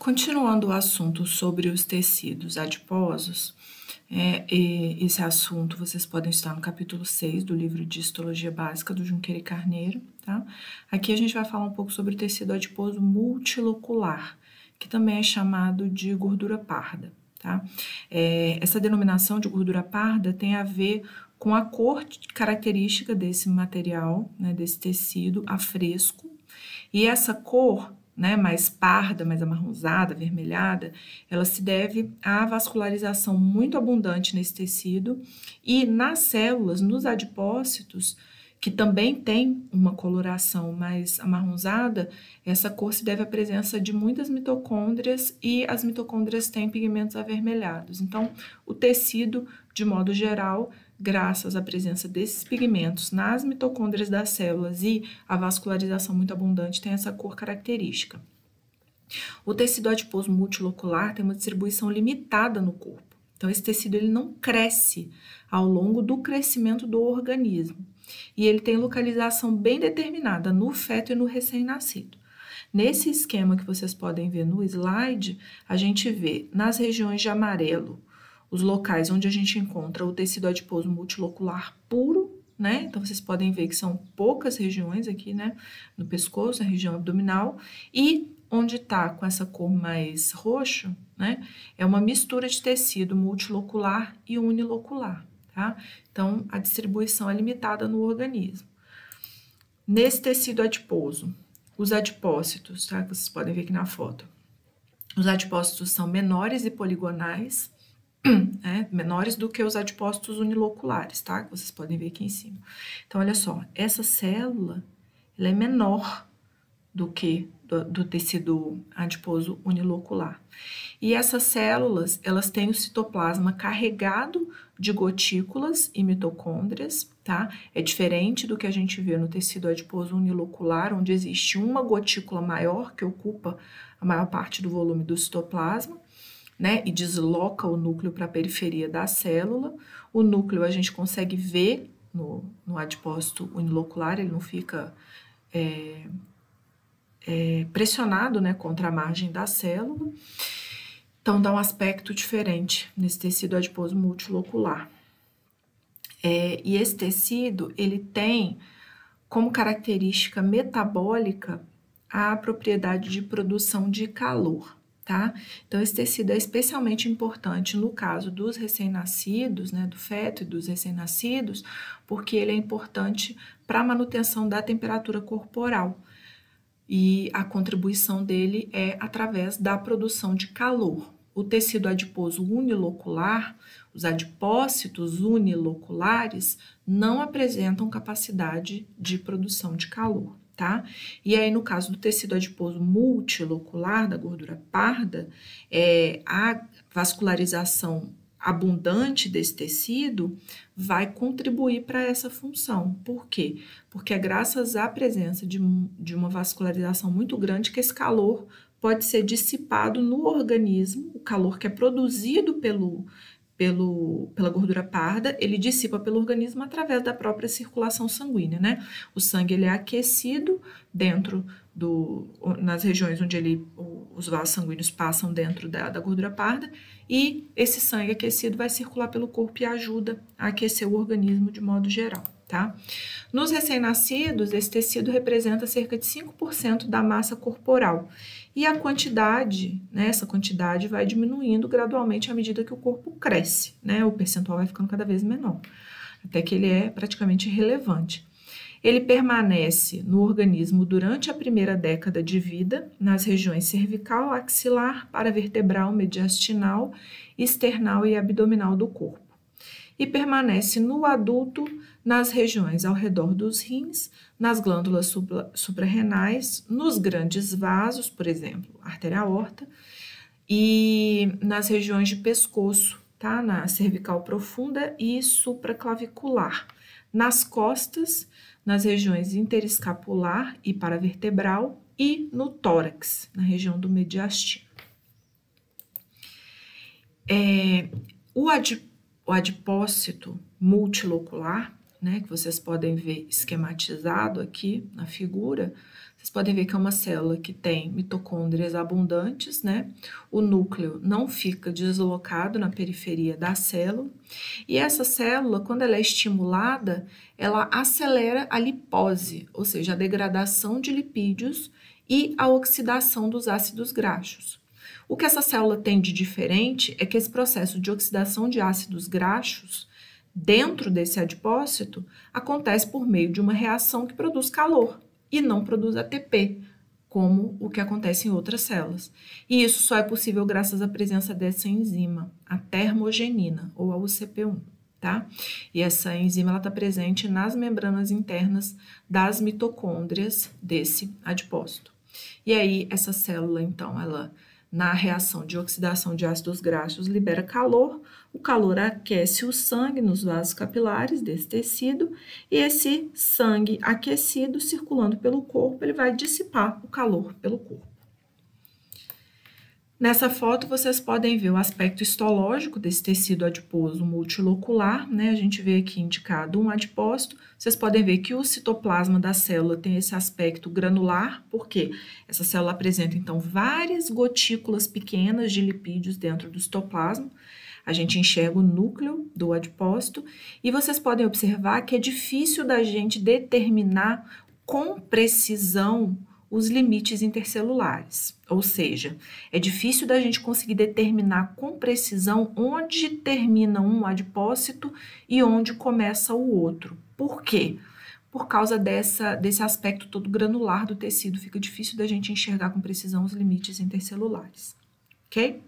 Continuando o assunto sobre os tecidos adiposos, esse assunto vocês podem estar no capítulo 6 do livro de Histologia Básica do Junqueira e Carneiro, tá? Aqui a gente vai falar um pouco sobre o tecido adiposo multilocular, que também é chamado de gordura parda, tá? Essa denominação de gordura parda tem a ver com a cor característica desse material, né, desse tecido a fresco, e essa cor, né, mais parda, mais amarronzada, avermelhada, ela se deve à vascularização muito abundante nesse tecido e nas células, nos adipócitos, que também tem uma coloração mais amarronzada, essa cor se deve à presença de muitas mitocôndrias e as mitocôndrias têm pigmentos avermelhados. Então, o tecido, de modo geral, graças à presença desses pigmentos nas mitocôndrias das células e a vascularização muito abundante, tem essa cor característica. O tecido adiposo multilocular tem uma distribuição limitada no corpo. Então, esse tecido ele não cresce ao longo do crescimento do organismo. E ele tem localização bem determinada no feto e no recém-nascido. Nesse esquema que vocês podem ver no slide, a gente vê nas regiões de amarelo os locais onde a gente encontra o tecido adiposo multilocular puro, né? Então, vocês podem ver que são poucas regiões aqui, né? No pescoço, na região abdominal, e onde tá com essa cor mais roxo, né? É uma mistura de tecido multilocular e unilocular, tá? Então, a distribuição é limitada no organismo. Nesse tecido adiposo, os adipócitos, tá? Que vocês podem ver aqui na foto. Os adipócitos são menores e poligonais, menores do que os adipócitos uniloculares, tá? Que vocês podem ver aqui em cima. Então, olha só, essa célula, ela é menor do que do tecido adiposo unilocular. E essas células, elas têm o citoplasma carregado de gotículas e mitocôndrias, tá? É diferente do que a gente vê no tecido adiposo unilocular, onde existe uma gotícula maior que ocupa a maior parte do volume do citoplasma, né, e desloca o núcleo para a periferia da célula. O núcleo a gente consegue ver no adipócito unilocular, ele não fica pressionado, né, contra a margem da célula. Então, dá um aspecto diferente nesse tecido adiposo multilocular. E esse tecido, ele tem como característica metabólica a propriedade de produção de calor, tá? Então, esse tecido é especialmente importante no caso dos recém-nascidos, né, do feto e dos recém-nascidos, porque ele é importante para a manutenção da temperatura corporal. E a contribuição dele é através da produção de calor. O tecido adiposo unilocular, os adipócitos uniloculares, não apresentam capacidade de produção de calor, tá? E aí, no caso do tecido adiposo multilocular, da gordura parda, a vascularização abundante desse tecido vai contribuir para essa função. Por quê? Porque é graças à presença de uma vascularização muito grande que esse calor pode ser dissipado no organismo, o calor que é produzido pela gordura parda, ele dissipa pelo organismo através da própria circulação sanguínea, né? O sangue ele é aquecido nas regiões onde os vasos sanguíneos passam dentro da gordura parda, e esse sangue aquecido vai circular pelo corpo e ajuda a aquecer o organismo de modo geral, tá? Nos recém-nascidos, esse tecido representa cerca de 5% da massa corporal. E a quantidade, né, essa quantidade vai diminuindo gradualmente à medida que o corpo cresce, né? O percentual vai ficando cada vez menor, até que ele é praticamente irrelevante. Ele permanece no organismo durante a primeira década de vida, nas regiões cervical, axilar, paravertebral, mediastinal, external e abdominal do corpo. E permanece no adulto nas regiões ao redor dos rins, nas glândulas suprarrenais, nos grandes vasos, por exemplo, artéria aorta, e nas regiões de pescoço, tá? Na cervical profunda e supraclavicular, nas costas, nas regiões interescapular e paravertebral e no tórax, na região do mediastino. O adipócito multilocular, né, que vocês podem ver esquematizado aqui na figura, Vocês podem ver que é uma célula que tem mitocôndrias abundantes, né? O núcleo não fica deslocado na periferia da célula. E essa célula, quando ela é estimulada, ela acelera a lipose, ou seja, a degradação de lipídios e a oxidação dos ácidos graxos. O que essa célula tem de diferente é que esse processo de oxidação de ácidos graxos dentro desse adipócito acontece por meio de uma reação que produz calor e não produz ATP, como o que acontece em outras células. E isso só é possível graças à presença dessa enzima, a termogenina, ou a UCP1, tá? E essa enzima está presente nas membranas internas das mitocôndrias desse adipócito. E aí, essa célula, então, ela, na reação de oxidação de ácidos graxos, libera calor, o calor aquece o sangue nos vasos capilares desse tecido, e esse sangue aquecido, circulando pelo corpo, ele vai dissipar o calor pelo corpo. Nessa foto, vocês podem ver o aspecto histológico desse tecido adiposo multilocular, né? A gente vê aqui indicado um adipócito. Vocês podem ver que o citoplasma da célula tem esse aspecto granular, porque essa célula apresenta, então, várias gotículas pequenas de lipídios dentro do citoplasma. A gente enxerga o núcleo do adipócito e vocês podem observar que é difícil da gente determinar com precisão os limites intercelulares, ou seja, é difícil da gente conseguir determinar com precisão onde termina um adipócito e onde começa o outro. Por quê? Por causa desse aspecto todo granular do tecido, fica difícil da gente enxergar com precisão os limites intercelulares, ok?